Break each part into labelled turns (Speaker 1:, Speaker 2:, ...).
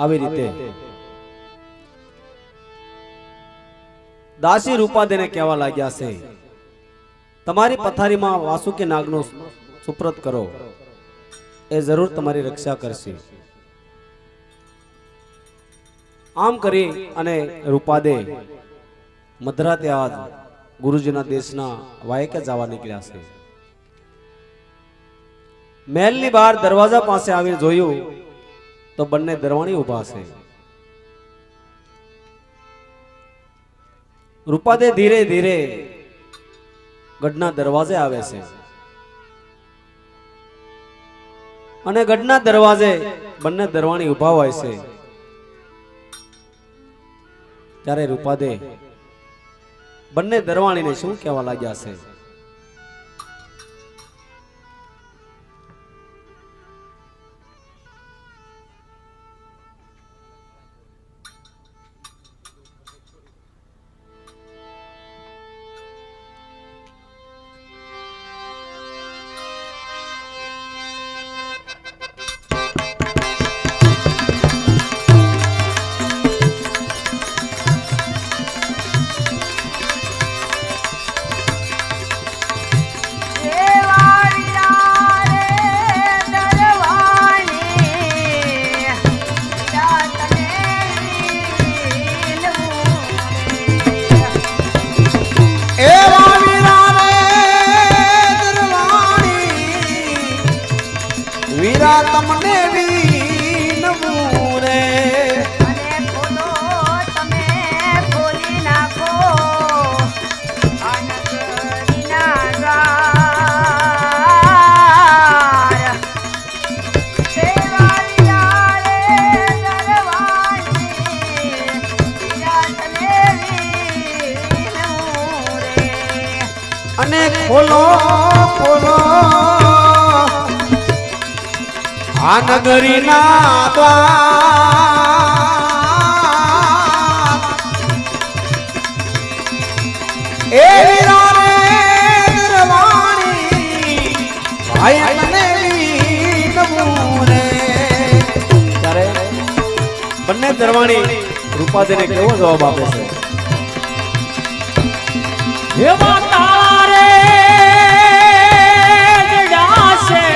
Speaker 1: આવી રીતે દાસી રૂપાદેને કહેવા લાગ્યા છે, તમારી પથારીમાં વાસુકી નાગનો સુપ્રત કરો, એ જરૂર તમારી રક્ષા કરશે. આમ કરી અને રૂપાદે મધરાતે આજ ગુરુજીના દેશના વાયકે જવા નીકળ્યા છે. મહેલની બહાર દરવાજા પાસે આવીને જોયું તો બંને દરવાણી ઉભા છે. રૂપાદે ધીરે ધીરે ગઢના દરવાજે આવે છે અને ગઢના દરવાજે બંને દરવાણી ઉભા હોય છે. ત્યારે રૂપાદે બંને દરવાણીને શું કહેવા લાગ્યા છે?
Speaker 2: તમને વીનવું રે
Speaker 3: અને ખોલો તમે ખોલી નાખો અનગરીના દ્વાર. દેવાળિયા રે દરવાણી વિરાટને વીનવું રે.
Speaker 2: અને ખોલો ખોલો આ નગરીના દ્વાર. એ વીરા રે દરવાણી ભાઈ તને વીનવું રે.
Speaker 1: ત્યારે બંને દરવાણી રૂપાદેને કેવો જવાબ આપે છે?
Speaker 4: હે માતા રે જડાશે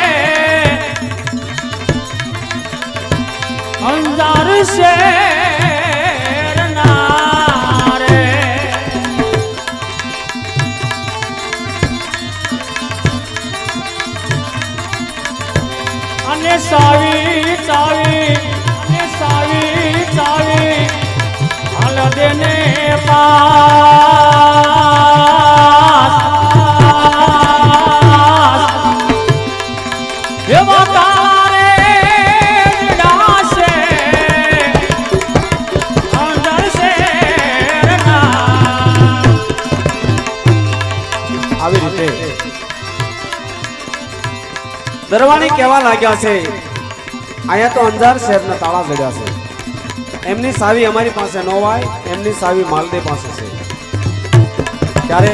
Speaker 4: અંધાર શેરના રે. અને સાવી ચાવી અને સાવી ચાવી હાલ દેને પાસ હે માતા રે જડાશે અંધાર શેરના.
Speaker 1: આવી રીતે દરવાણી કહેવા લાગ્યા છે, અહીંયા તો અંજાર શહેરના તાળા જડ્યા છે, એમની સાવી અમારી પાસે ન હોય, એમની સાવી માલદે પાસે છે. ત્યારે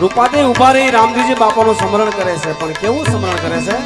Speaker 1: રૂપાદે ઉભા રહી રામજીજી બાપાનું સ્મરણ કરે છે, પણ કેવું સ્મરણ કરે છે?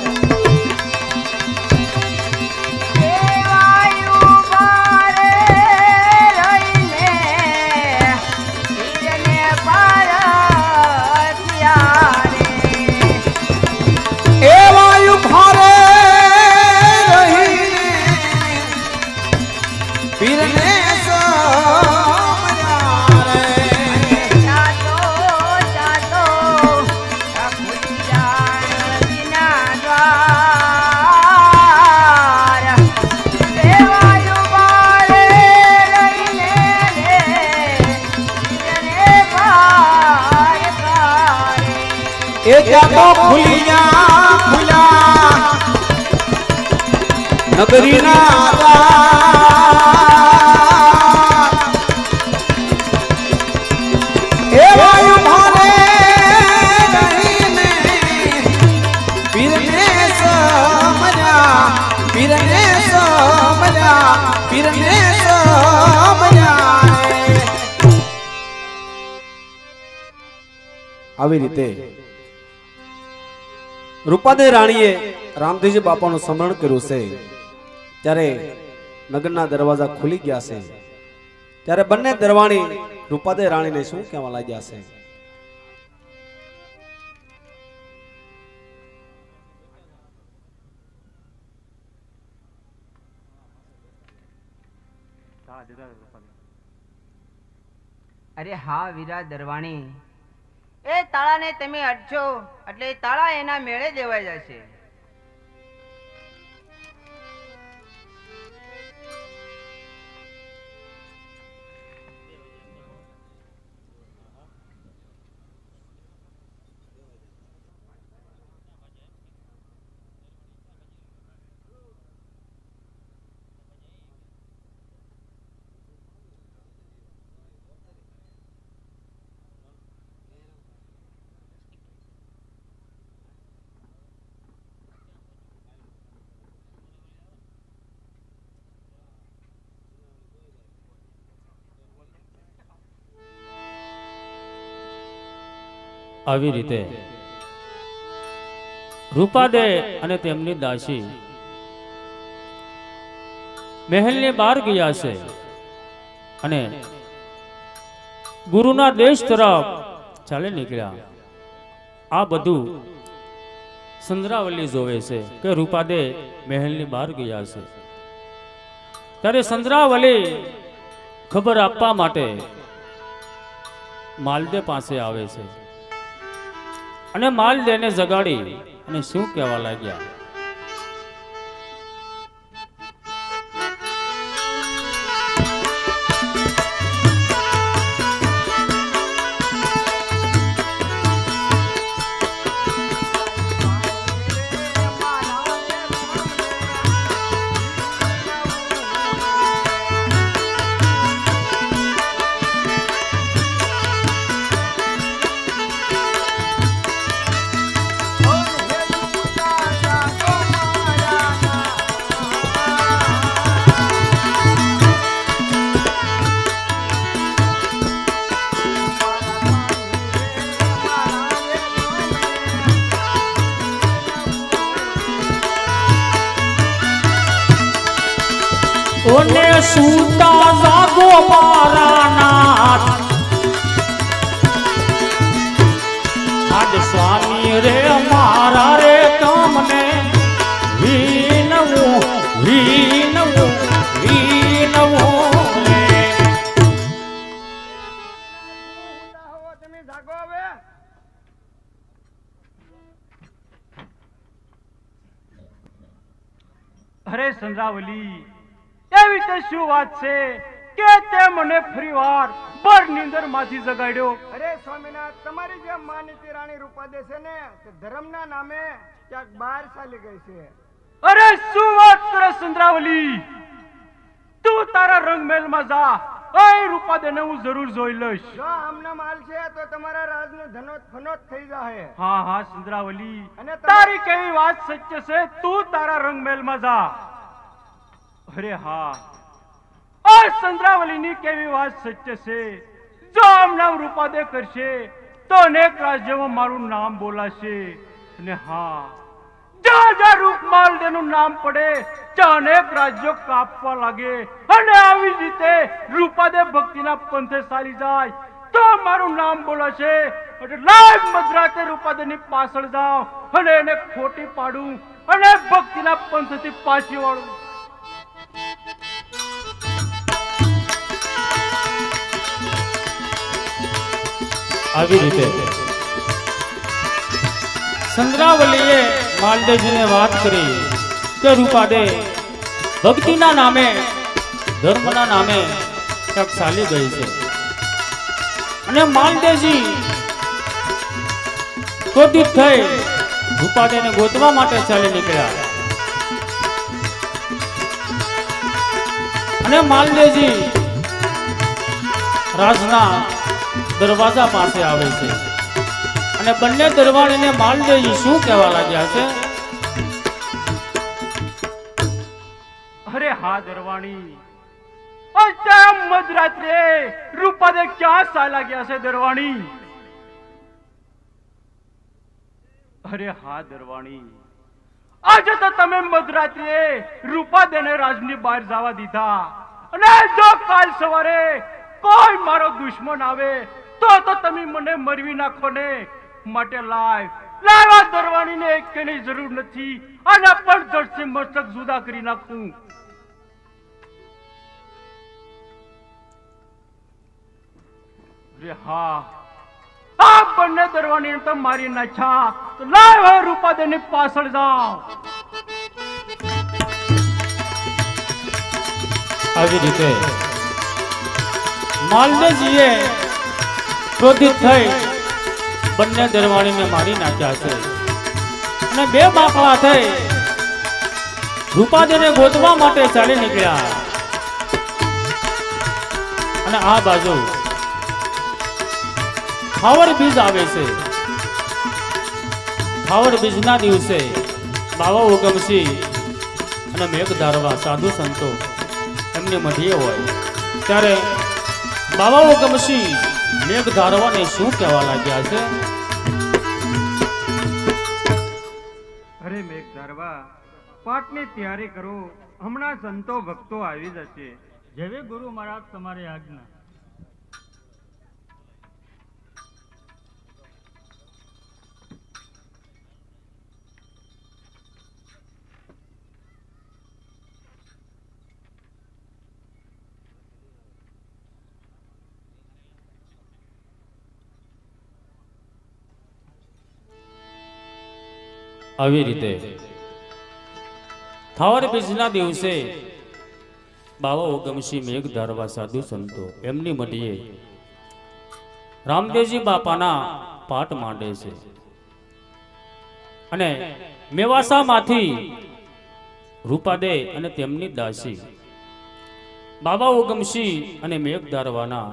Speaker 2: એ ત્યાં તો ખુલિયા ખુલ્યા નગરીના દ્વાર. એ વાયુ ભારે રહીને પીરને સમજ્યા પીરને સમજ્યા પીરને સમજ્યા.
Speaker 1: આવી રીતે રૂપાદે રાણીએ રામજીજી બાપાનું સ્મરણ કર્યું છે. ત્યારે નગરના દરવાજા ખુલી ગયા છે ત્યારે બંને દરવાણી રૂપાદે રાણીને શું કહેવા લાગ્યા છે?
Speaker 3: અરે હા વીરા દરવાણી, એ તાળાને તમે અડશો એટલે તાળા એના મેળે દેવાઈ જશે.
Speaker 4: આવી રીતે રૂપાદે અને તેમની દાસી મહેલની બહાર ગયા છે અને ગુરુના દેશ તરફ ચાલી નીકળ્યા. આ બધું સંદ્રાવલી જોવે છે કે રૂપાદે મહેલની બહાર ગયા છે. ત્યારે સંદ્રાવલી ખબર આપવા માટે માલદે પાસે આવે છે અને માલદેને જગાડી અને શું કહેવા લાગ્યા? ઓને સૂતા જાગો મારા નાથ, આજ સ્વામી રે મારા રે તમને વિનવું વિનવું વિનવું રે.
Speaker 3: તમે જાગો હવે.
Speaker 5: અરે સંદ્રાવલી, એવી તે શું વાત છે કે તે મને ફરીવાર બર નીંદર માંથી જગાડ્યો?
Speaker 2: અરે સ્વામિનાથ, તમારી જે માનીતી રાણી રૂપાદે છે ને તે ધર્મના નામે ક્યાંક બહાર ચાલી ગઈ છે.
Speaker 5: અરે શું વાત કરે સંદ્રાવલી, તું તારા રંગમહેલમાં જા, અહીં રૂપાદેને હું જરૂર જોઈ લઈશ.
Speaker 2: જો આમના માલ છે તો તમારા રાજનું ધનોત ફનોત થઈ જાય.
Speaker 5: હા હા સંદ્રાવલી,
Speaker 2: અને
Speaker 5: તારી કેવી વાત સત્ય છે, તું તારા રંગમહેલમાં જા. અરે હા, આ સંદ્રાવલીની કેવી વાત સત્ય છે, જો આમ નામ રૂપાદે કરશે તો અનેક રાજ્યોમાં મારું નામ બોલાશે. અને હા, જ્યાં જ્યાં રૂપમાલદેનું નામ પડે ત્યાં અનેક રાજ્યો કાપવા લાગે, અને આવી રીતે રૂપાદે ભક્તિના પંથે ચાલી જાય તો મારું નામ બોલાશે. એટલે લાઈવ મધરાતે રૂપાદેની પાછળ જાઉં અને એને ખોટી પાડું અને ભક્તિના પંથથી પાછી વાળું.
Speaker 4: આવી રીતે સંદ્રાવલીએ માલદેજીને વાત કરી કે રૂપાદે ભક્તિના નામે ધર્મના નામે તક ચાલી ગઈ છે. અને માલદેજી ક્રોધિત થઈ રૂપાદેને ગોતવા માટે ચાલી નીકળ્યા. અને માલદેજી રાજના દરવાજા પાસે આવે છે અને બંને દરવાણીને માલદેજી શું કહેવા લાગ્યા છે?
Speaker 5: અરે હા દરવાણી, અત્યારે મધરાત્રે રૂપાદે ક્યાં ચાલ્યા ગયા છે દરવાણી? અરે હા દરવાણી, આજે તો તમે મધરાત્રિએ રૂપાદેને રાજની બહાર જવા દીધા, અને જો કાલ સવારે કોઈ મારો દુશ્મન આવે તો તમે મને મરવી નાખો ને. માટે લાવા દરવાણીને એકની જરૂર નથી, અને પણ જડથી મસ્તક જુદા કરી નાખું. રે હા, આ બંને દરવાણીને તો મારી નાખ્યા, તો લાવ રૂપાદેની પાછળ જાઓ.
Speaker 4: આવી રીતે માલદેજીએ ક્રોધિત થઈ બંને દરવાણીને મારી નાખ્યા છે, અને બે બાપડા થઈ રૂપાદેને ગોતવા માટે ચાલી નીકળ્યા. અને આ બાજુ ખાવર બીજ આવે છે. ખાવર બીજના દિવસે બાવા ઉગમસિંહ અને મેઘધારવા સાધુ સંતો એમની મધ્યે હોય ત્યારે બાવા ઉગમસિંહ મેઘધારવાને શું કહેવા લાગ્યા છે?
Speaker 5: અરે મેઘધારવા, પાઠની તૈયારી કરો, હમણાં સંતો ભક્તો આવી જશે.
Speaker 6: જેવી ગુરુ મહારાજ તમારી આજ્ઞા.
Speaker 4: આવી રીતે થાવર બીજના દિવસે બાવા ઉગમસિંહ મેઘધારવા સાધુ સંતો એમની મઢીએ રામદેવજી બાપાના પાઠ માંડે છે. અને મેવાસામાંથી રૂપાદે અને તેમની દાસી બાબા ઉગમસિંહ અને મેઘધારવાના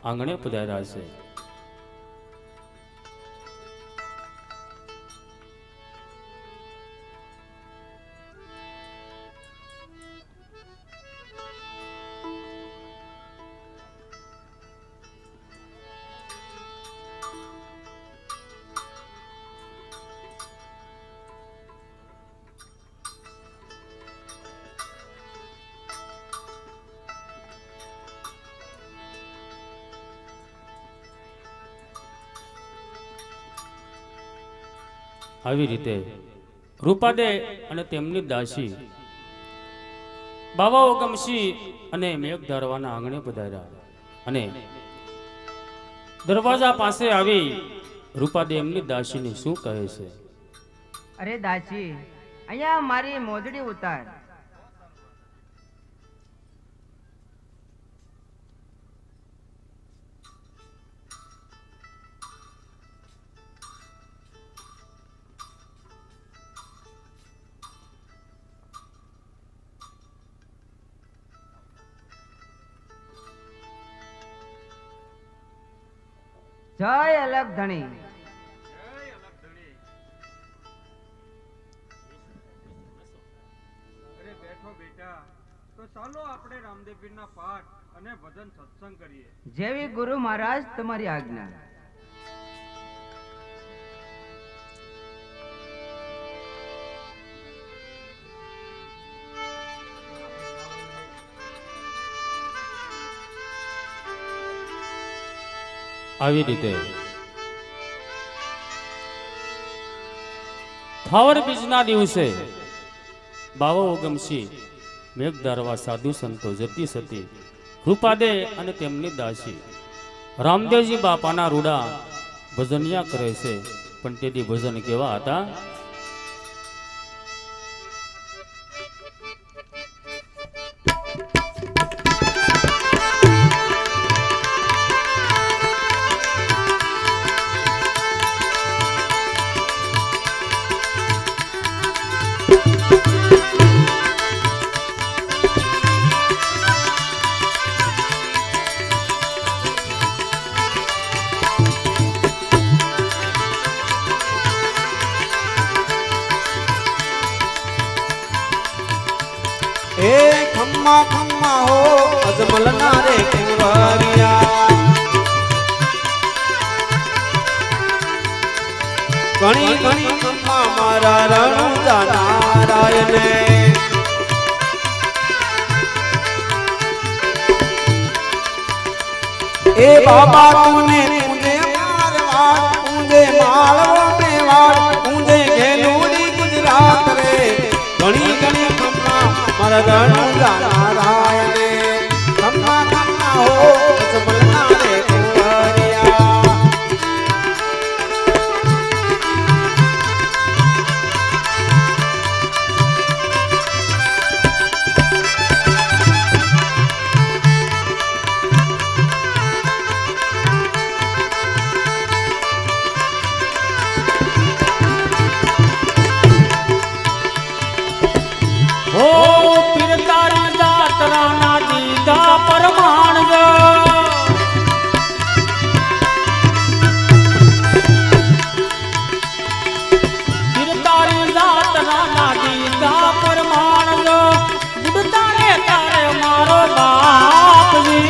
Speaker 4: આંગણે પધાર્યા છે. આવી રીતે રૂપાદે અને તેમની દાસી બાવા ઉગમસિંહ અને મેઘધારવાના આંગણે પધાર્યા. અને દરવાજા પાસે આવી રૂપાદે એમની દાસીને શું કહે છે?
Speaker 3: અરે દાસી, અહીંયા મારી મોજડી ઉતાર. જય અલગ ધણી.
Speaker 5: અરે બેઠો બેટા, તો ચાલો આપણે રામદેવપીરના પાઠ અને ભજન સત્સંગ કરીએ.
Speaker 3: જેવી ગુરુ મહારાજ તમારી આજ્ઞા.
Speaker 4: આવી રીતે થાવર બીજના દિવસે બાવા ઉગમસિંહ મેઘધારવા સાધુ સંતો જતી સતી રૂપાદે અને તેમની દાસી રામદેવજી બાપાના રૂડા ભજનિયા કરે છે. પણ તેથી ભજન કેવા હતા?
Speaker 1: એ ખમ્મા ખમ્મા હો અજમલના રે કેવરિયા, ઘણી ઘણી ખમ્મા મારા રણુજાના. बाबा तूने पूजे मारवाड़ पूजे मालवो मेवाड़ पूजे घेलूड़ी गुजरात रे घणी घणी खम्मा मारा रण नारायण खम्मा खम्मा हो समलना रे कुंवरिया
Speaker 4: परमाण तारी जात राना दीदा परमाण बुढ़ता ने तारे मारो बाप जी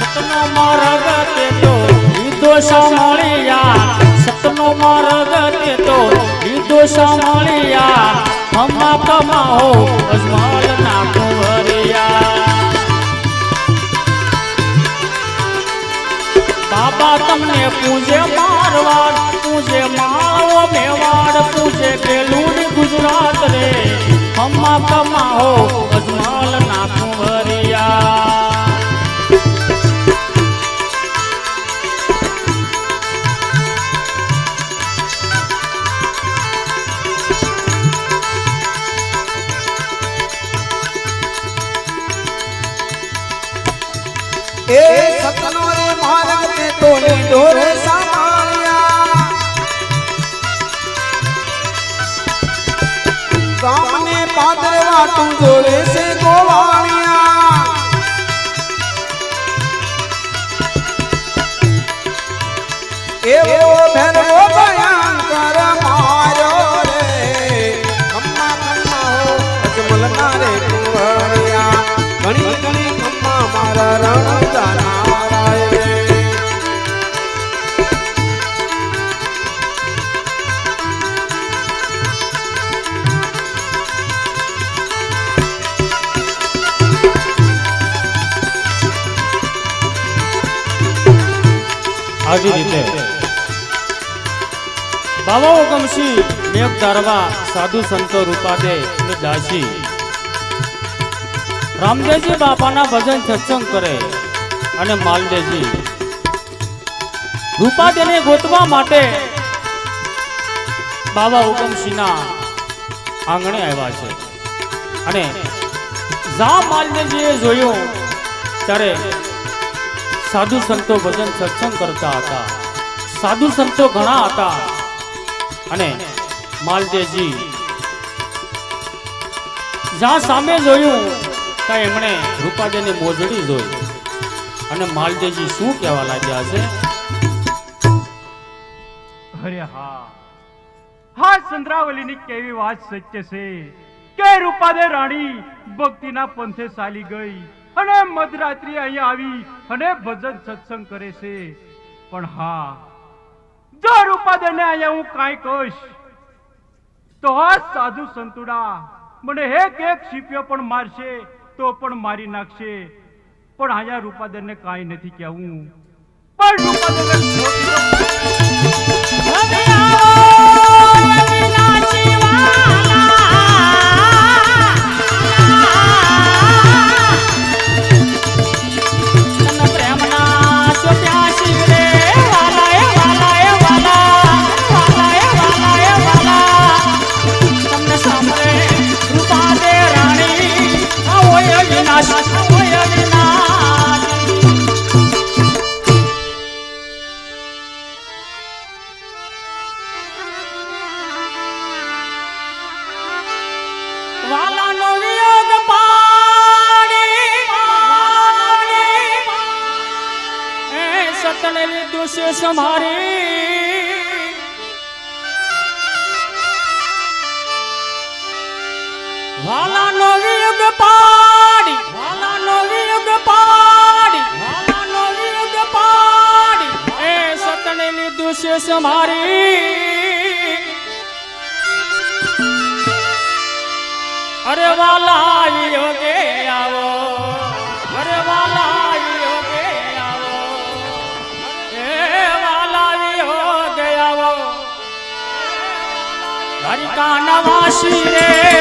Speaker 4: सतनो मार्ग ते तो विदोष मळिया सतनो मार्ग ते तो विदोष मळिया खम्मा खम्मा हो अजमाल ना कुंवरिया बाबा तमने पूजे मारवाड़ पूजे माळो मेवाड़ पूजे केलूड़ी गुजरात रे खम्मा खम्मा हो अजमाल ना कुंवरिया
Speaker 1: ए सतनो रे मार्ग ते तोली डोरे सामालिया सामने पादरवा तू जोरे से गोवालिया ए वो भैरवो भयंकर मारो रे खम्मा खम्मा हो अजमलना रे कुंवरिया घणी घणी खम्मा मारा रण
Speaker 4: આવી રીતે બાવાઓ ગમશી મેઘ તારવા સાધુ સંતો રૂપાદે ને દાસી રામદેવજી બાપાના ભજન સત્સંગ કરે અને માલદેવજી રૂપાદેને ગોતવા માટે બાવા હુકમસિંહના આંગણે આવ્યા છે અને જા માલદેવજીએ જોયું ત્યારે साधु संतो भजन सत्संग करता था साधु संतो घणा था अने मालदेवजी ज्यां सामे जोयुं त्या एमणे रूपादेनी मोजड़ी जोई अने मालदेवजी शुं कहेवा लाग्या छे
Speaker 5: अरे हा चंद्रावलीनी केवी वात सत्य छे के रूपादे राणी भक्तिना पंथे चाली गई અને મધરાત્રી અહીંયા આવી અને ભજન સત્સંગ કરે છે પણ હા જો રૂપાદેને અહીંયા હું કાંઈ કહીશ તો આ સાધુ સંતુડા મને એક શીપ્યો પણ મારશે તો પણ મારી નાખશે પણ અહીંયા રૂપાદેને કાંઈ નથી કહેવું પણ રૂપાદેને
Speaker 4: समारे वाला नो युग पाड़ी वाला नो युग पाड़ी वाला नो युग पाड़ी ए सतने लीधु से समारे अरे वाला योगे आवो अरे वाला દ્વારિકા નવાસી રે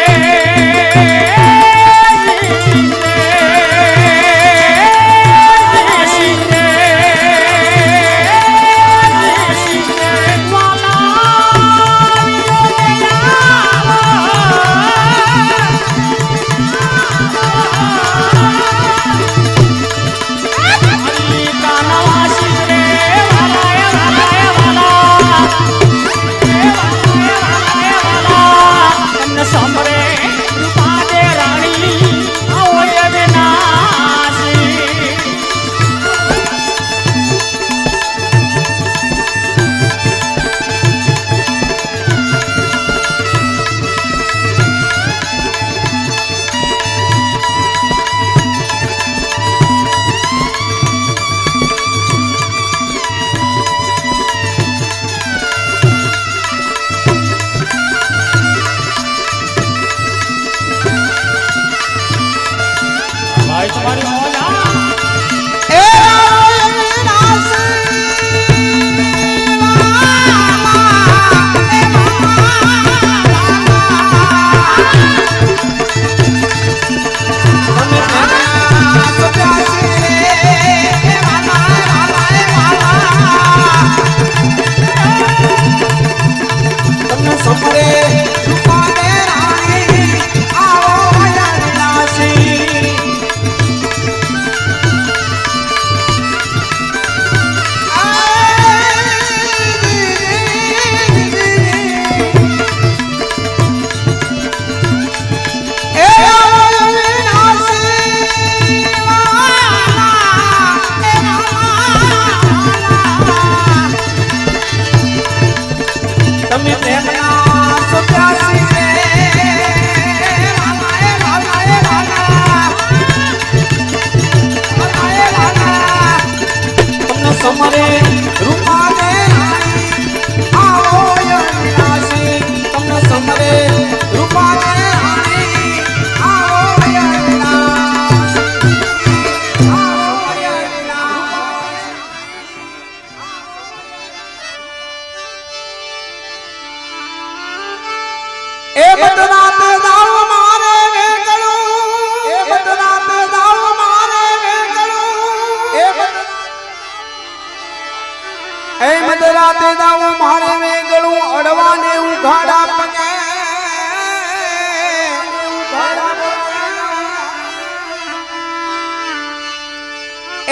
Speaker 1: મધરાતે દાવ મારે વેગળું અડવાને ઉઘાડા પગે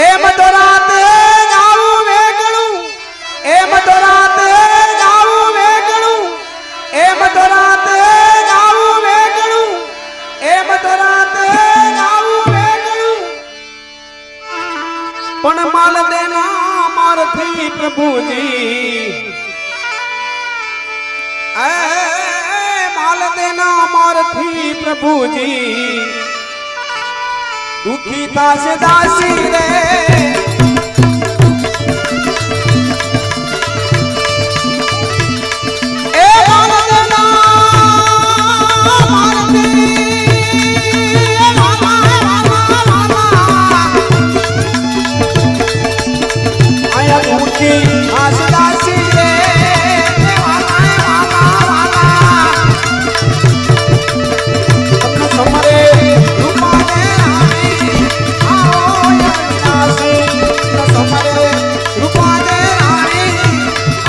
Speaker 1: એ મધરાતે દાવ વેગળું એ મધરાતે દાવ વેગળું એ મધરાતે દાવ વેગળું એ મધરાતે દાવ વેગળું પણ માલ દેના મારથી પ્રભુજી માલ દેના મારથી પ્રભુજી દુખી તાશે દાસી રે એ માલ દેના મારથી આસદાસી રે સમરે રૂપાને રાણી આવો અવિનાશી સમરે રૂપાને રાણી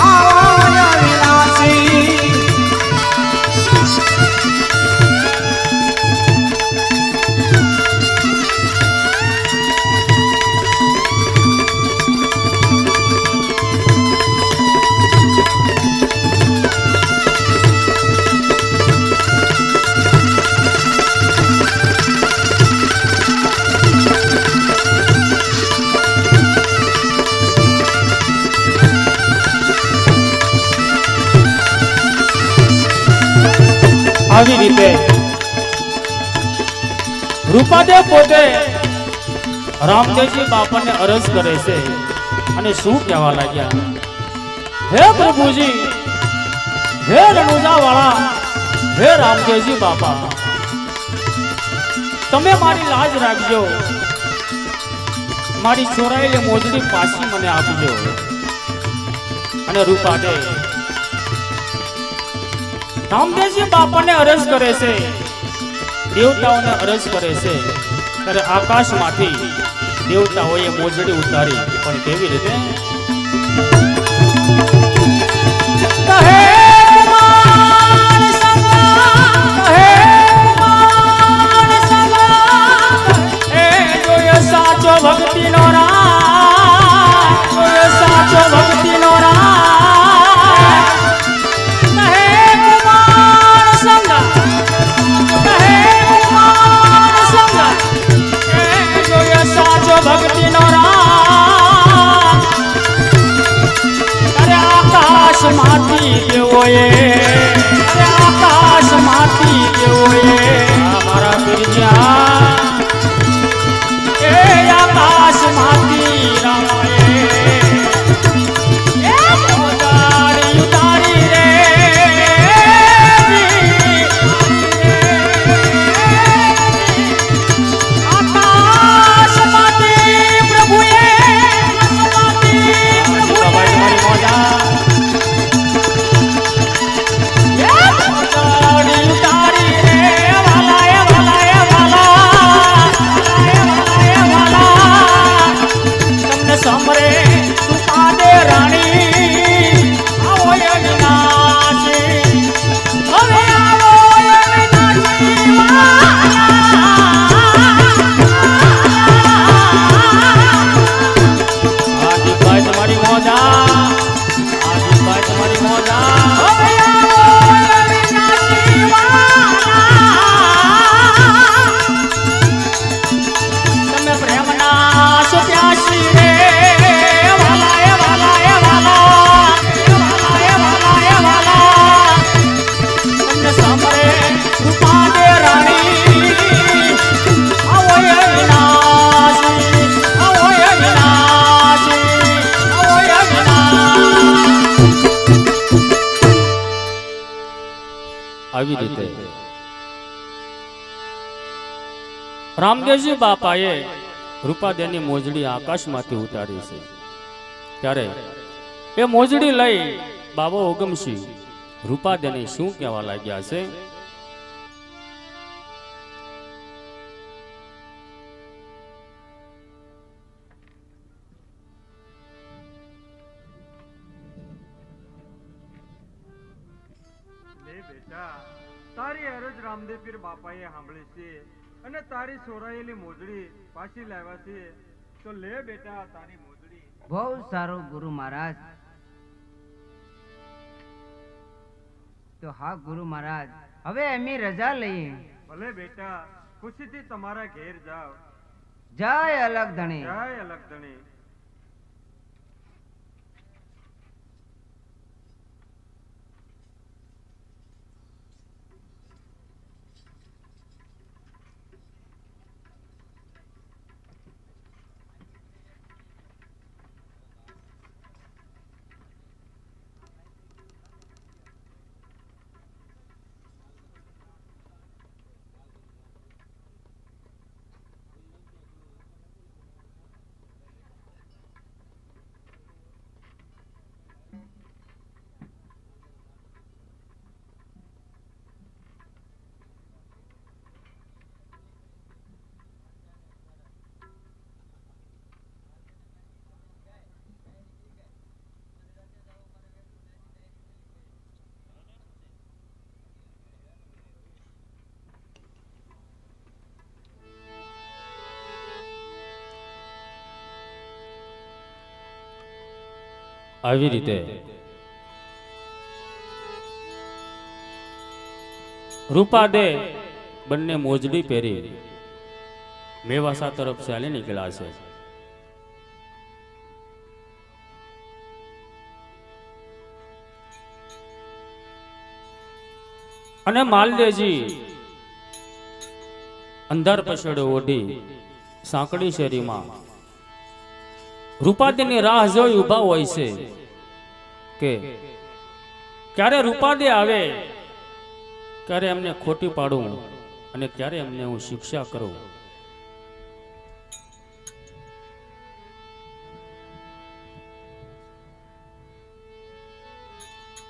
Speaker 1: આવો અવિનાશી
Speaker 4: આવી રીતે રૂપાદેવ પોતે રામદેવજી બાપાને અરજ કરે છે અને શું કહેવા લાગ્યા, હે પ્રભુજી, હે રણુજા વાળા, હે રામદેવજી બાપા, તમે મારી લાજ રાખજો, મારી ચોરાયેલી મોજડી પાછી મને આપજો. અને રૂપાદેવ રામદેવજી બાપાને અરજ કરે છે, દેવતાઓને અરજ કરે છે, ત્યારે આકાશમાંથી દેવતાઓએ મોજડી ઉતારી, પણ કેવી રીતે? કહે કુમાર સંગા, કહે કુમાર સંગા, એ જોયો સાચો ભક્તિનો રાહ, જોયો સાચો ભક્તિનો રાહ. કહે કુમાર સંગા, કહે કુમાર સંગા, એ જોયો સાચો ભક્તિનો રાહ. અરે આકાશમાંથી દેવોએ, અરે આકાશમાંથી દેવોએ મારા પીરજા, એ આકાશમાંથી રામાએ ઉતારી ઉતારી રે, આકાશમાંથી પ્રભુએ તમારી મોજા ઉતારી ઉતારી રે, વાલા એ વાલા એ વાલા, તમને સાંભળે સુપાદે રાણી, આવો અવિનાશી, હવે આવો અવિનાશી આદિભાઈ તમારી મોજા, આદિભાઈ તમારી મોજા, હવે આવો અવિનાશી તમે પ્રેમના સુપ્યાસી રે, વાલા એ વાલા એ વાલા, વાલા એ વાલા એ વાલા, તમને સાંભળે રૂપાદે રાણી, આવો અવિનાશી, આવો અવિનાશી, આવો અવિનાશી. આવી રીતે રામદેવજી બાપાએ રૂપાદેની મોજડી આકાશમાંથી ઉતારી છે, ત્યારે એ મોજડી લઈ બાબા ઓગમસિંહ રૂપાદેને શું કહેવા લાગ્યા છે?
Speaker 5: લે બેટા, તારી અરજ રામદેવ પીર બાપાએ સાંભળી છે અને તારી સોરાયેલી મોજડી પાછી લાવ્યા છે, તો લે બેટા તારી મોજડી.
Speaker 3: બહુ સારું ગુરુ મહારાજ. તો હા ગુરુ મહારાજ, હવે અમે રજા લઈએ.
Speaker 5: ભલે બેટા, ખુશીથી તમારા ઘેર જાઓ.
Speaker 3: જય અલગ ધણી.
Speaker 5: જય અલગ ધણી.
Speaker 4: આવી રીતે રૂપાદે બંને મોજડી પહેરી મેવાસા તરફ ચાલી નીકળ્યા છે. અને માલદેવજી અંધાર પછેડો ઓઢી સાંકડી શેરીમાં રૂપાદેની રાહ જોઈ ઊભા હોય છે કે ક્યારે રૂપાદે આવે, ક્યારે એમને ખોટી પાડું અને ક્યારે એમને હું શિક્ષા કરું.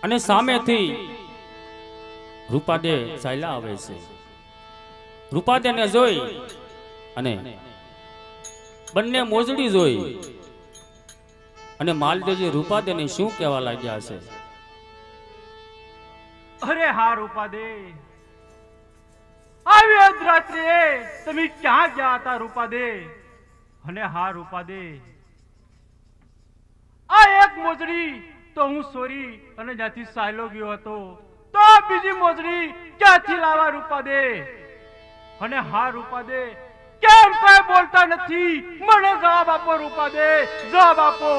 Speaker 4: અને સામેથી રૂપાદે ચાલ્યા આવે છે. રૂપાદેને જોઈ અને બંને મોજડી જોઈ અને માલદેવજી રૂપાદેને શું કહેવા લાગ્યા છે?
Speaker 5: અરે હા રૂપાદે, આવી અર્ધરાત્રિએ તમે ક્યાં ગયા હતા રૂપાદે? અને હા રૂપાદે, આ એક મોજડી તો હું સોરી અને જ્યાંથી સાયલો ગયો હતો, તો બીજી મોજડી ક્યાંથી લાવા રૂપાદે? અને હા રૂપાદે, કેમ કઈ બોલતા નથી? મને જવાબ આપો રૂપાદે, જવાબ આપો.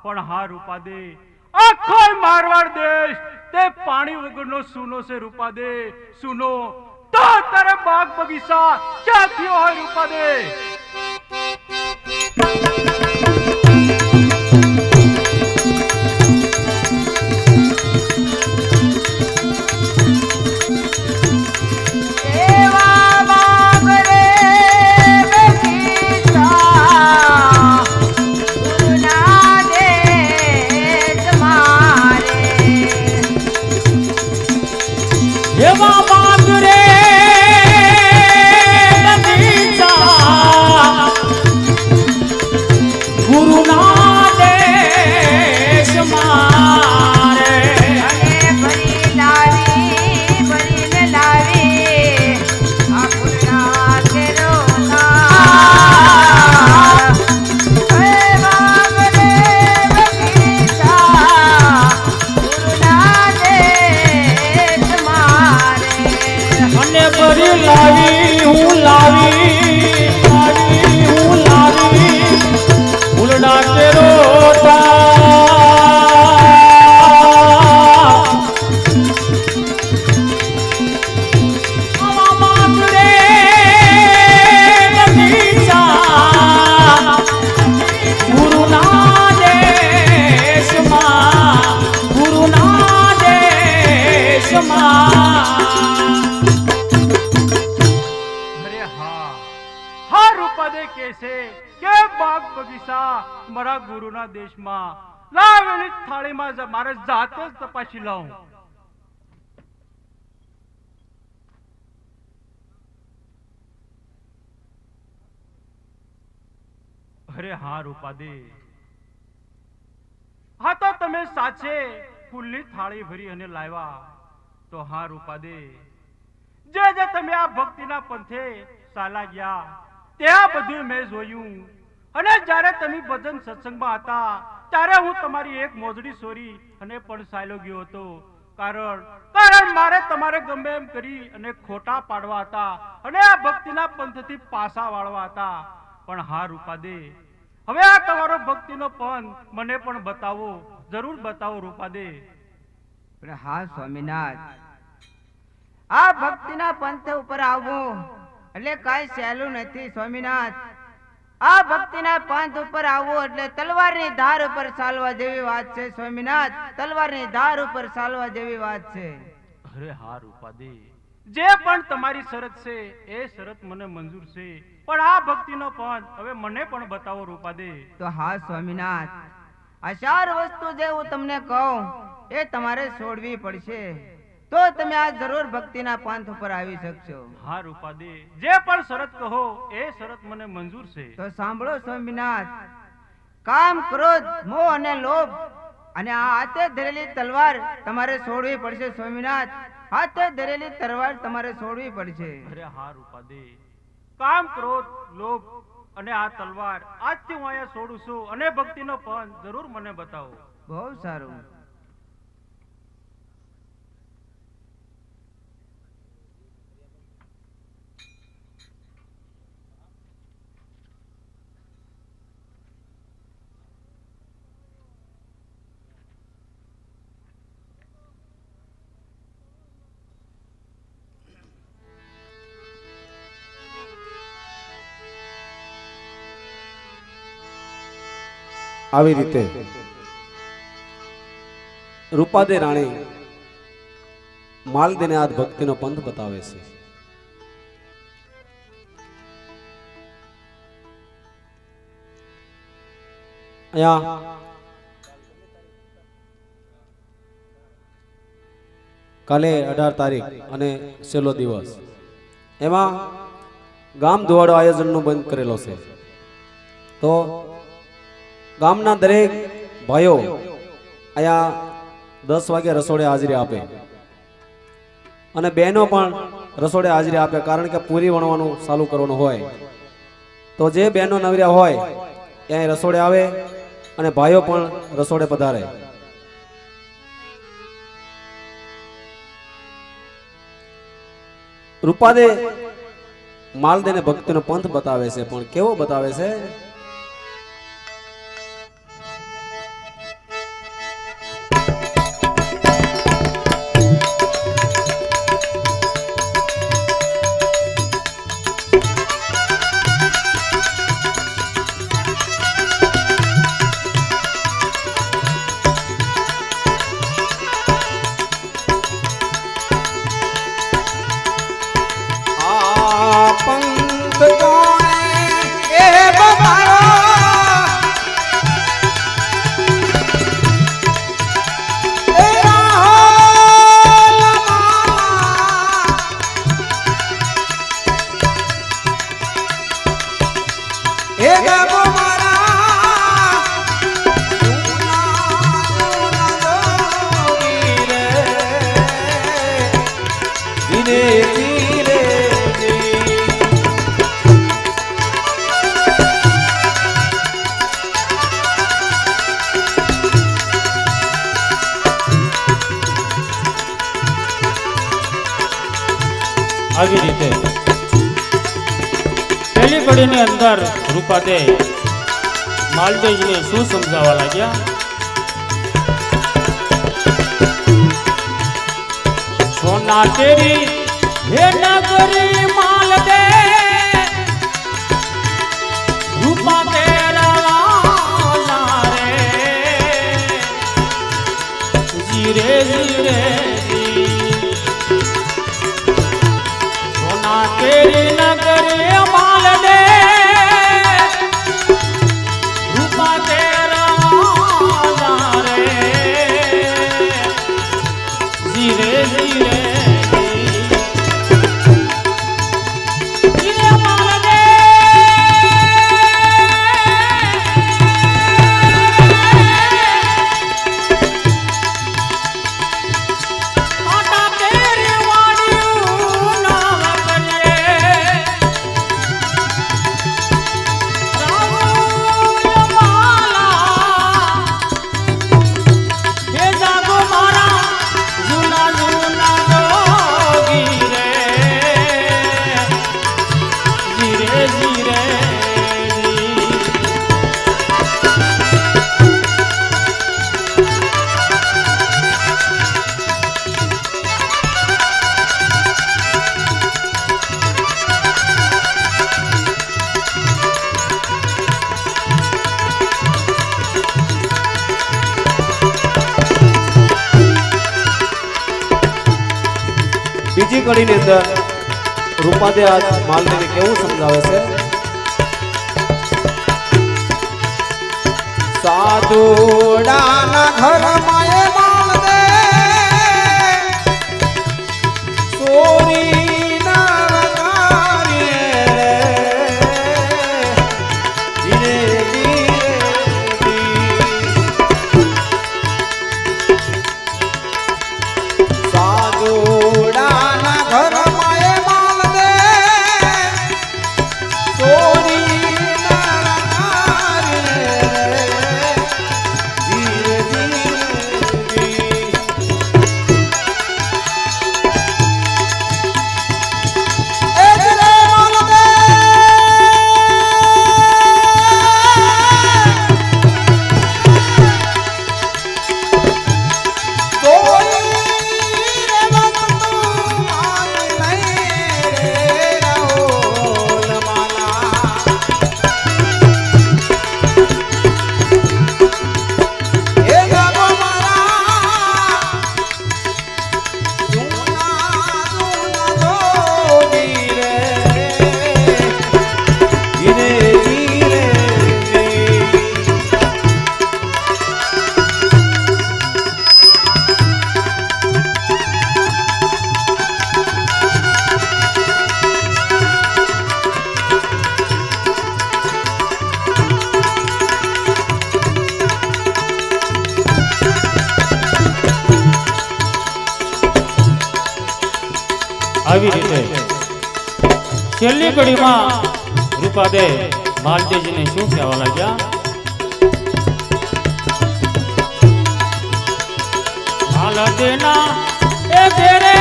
Speaker 5: પણ હા રૂપાદે, આખો મારવાડ દેશ તે પાણી વગરનો સૂનો છે રૂપાદે, સૂનો. તો તારે બાગ બગીચા ક્યાંથી હોય રૂપાદે? મારા ગુરુના દેશમાં લાવેલી થાળીમાં મારે જાતે જ તપાસી લઉં. અરે હા રૂપાદે, હા તો તમે સાચે ફૂલની થાળી ભરી અને લાવ્યા. તો હા રૂપાદે, જે તમે આ ભક્તિના પંથે ચાલા ગયા ત્યાં બધું મેં જોયું. અને જ્યારે તમે ભજન સત્સંગમાં હતા ત્યારે હું તમારી એક મોજડી સોરી અને પણ સાયલો ગયો હતો. કારણ મારે તમારે ગમે એમ કરી અને ખોટા પાડવા હતા અને આ ભક્તિના પંથથી પાસા વાળવા હતા. પણ હા રૂપાદે, હવે આ તમારો ભક્તિનો પંથ મને પણ બતાવો, જરૂર બતાવો રૂપાદે.
Speaker 3: પણ હા સ્વામિનાથ, આ ભક્તિના પંથ ઉપર આવવું એટલે કાંઈ સહેલું નથી સ્વામિનાથ. આ ભક્તિના પંથ ઉપર આવવું એટલે તલવારની ધાર ઉપર ચાલવા જેવી વાત છે સ્વામિનાથ. તલવારની ધાર ઉપર ચાલવા જેવી વાત છે.
Speaker 5: અરે હા રૂપાદે, જે પણ તમારી શરત છે એ શરત મને મંજૂર છે, પણ આ ભક્તિનો પંથ હવે મને પણ બતાવો રૂપાદે.
Speaker 3: તો હા સ્વામિનાથ, આ ચાર વસ્તુ જે હું તમને કહું એ તમારે છોડવી પડશે, તો તમે આ જરૂર ભક્તિના પંથ ઉપર આવી શકશો.
Speaker 5: હા રૂપાદે, જે પણ શરત કહો એ શરત મને મંજૂર છે.
Speaker 3: તો સાંભળો સ્વામિનાથ, કામ, ક્રોધ, મોહ અને લોભ અને આ હાથે ધરેલી તલવાર તમારે છોડવી પડશે સ્વામિનાથ. હાથે ધરેલી તલવાર તમારે છોડવી પડશે.
Speaker 5: અરે હા રૂપાદે, કામ, ક્રોધ, લોભ અને આ તલવાર આજથી હું અહીંયા છોડું છું, અને ભક્તિનો પંથ જરૂર મને બતાવો.
Speaker 3: બહુ સારું.
Speaker 1: આવી રીતે રૂપાદે રાણી માલદીને આ ભક્તિનો પંથ બતાવે છે. અહીંયા કાલે 18 તારીખ અને છેલ્લો દિવસ, એમાં ગામ ધોવાડો આયોજનનો બંધ કરેલો છે. તો ગામના દરેક ભાઈઓ અહીંયા 10 વાગે રસોડે હાજરી આપે અને બહેનો પણ રસોડે હાજરી આપે, કારણ કે પૂરી વણવાનું ચાલુ કરવાનું હોય. તો જે બહેનો નવર્યા હોય ત્યાં રસોડે આવે અને ભાઈઓ પણ રસોડે પધારે. રૂપાદે માલદેને ભક્તિનો પંથ બતાવે છે, પણ કેવો બતાવે છે?
Speaker 4: આવી રીતે પહેલી કડીની અંદર રૂપાદે માલદેવજીને શું સમજાવવા લાગ્યા? સોના તેરી હે નગરી માલદે, રૂપા તેરા રે જીરે જીરે तेरी नगरी मालदे, रूपा तेरा रे जीरे जीरे जीरे मालदे।
Speaker 1: બીજી કડીની અંદર રૂપાદે આજ માલતીને કેવું સમજાવે છે સાધુડાના ઘરમાં એ માલદે સોરીના વગારીએ ધીરે ધીરે સાધુડાના ઘરમાં એ માલદે સોરીના વગારીએ ધીરે ધીરે
Speaker 4: આવી રીતે છેલ્લી ઘડીમાં રૂપાદે માલતીજીને શું કહેવા લાગ્યા માલતીના એ તેરે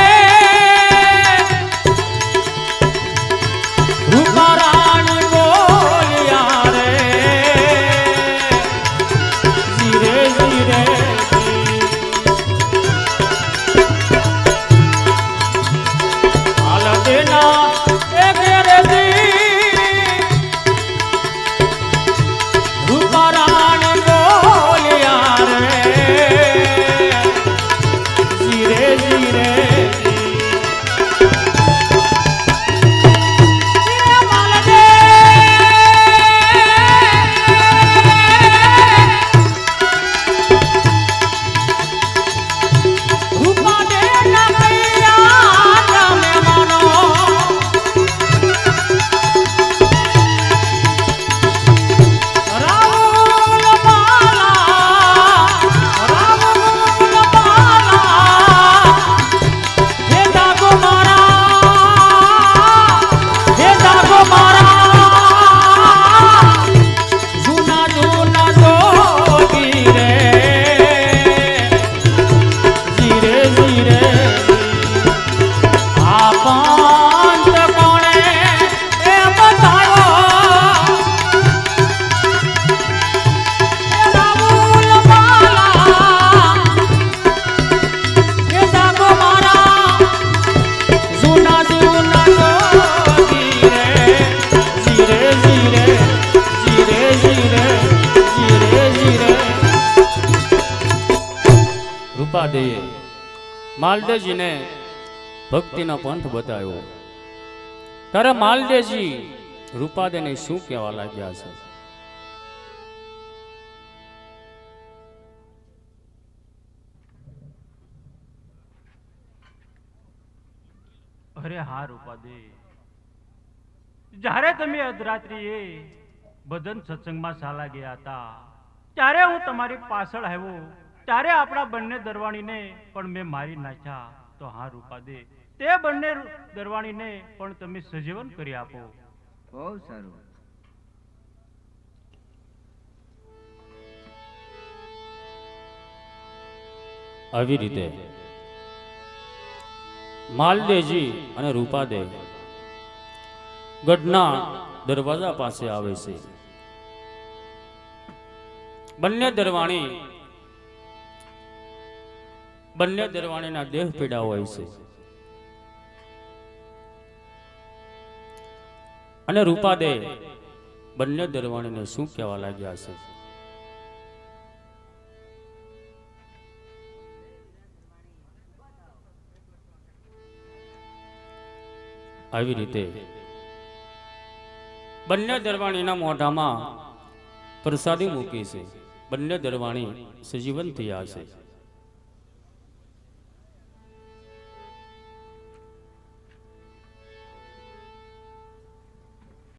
Speaker 4: રૂપારાણી બોલ્યા રે ધીરે ધીરે રૂપાદેએ માલદેજીને ભક્તિનો પંથ બતાવ્યો ત્યારે માલદેજી રૂપાદેને શું કહેવા લાગ્યા છે
Speaker 5: અરે હા રૂપાદે, જ્યારે તમે અધરાત્રિએ ભજન સત્સંગમાં ચાલા ગયા હતા ત્યારે હું તમારી પાછળ આવ્યો ત્યારે આપણા બંને દરવાણીને પણ મેં મારી નાખ્યા. તો હા રૂપાદે, તે બંને દરવાણીને પણ તમે સજીવન કરી આપો.
Speaker 3: બહુ સારું.
Speaker 4: આવી રીતે માલદેજી અને રૂપાદે ગઢના દરવાજા પાસે આવે છે. બંને દરવાણીના દેહ પીડા હોય છે અને રૂપાદે બંને દરવાણીને શું કહેવા લાગ્યા છે? આવી રીતે બંને દરવાણીના મોઢામાં પ્રસાદી મૂકી છે. બંને દરવાણી સજીવન થયા છે.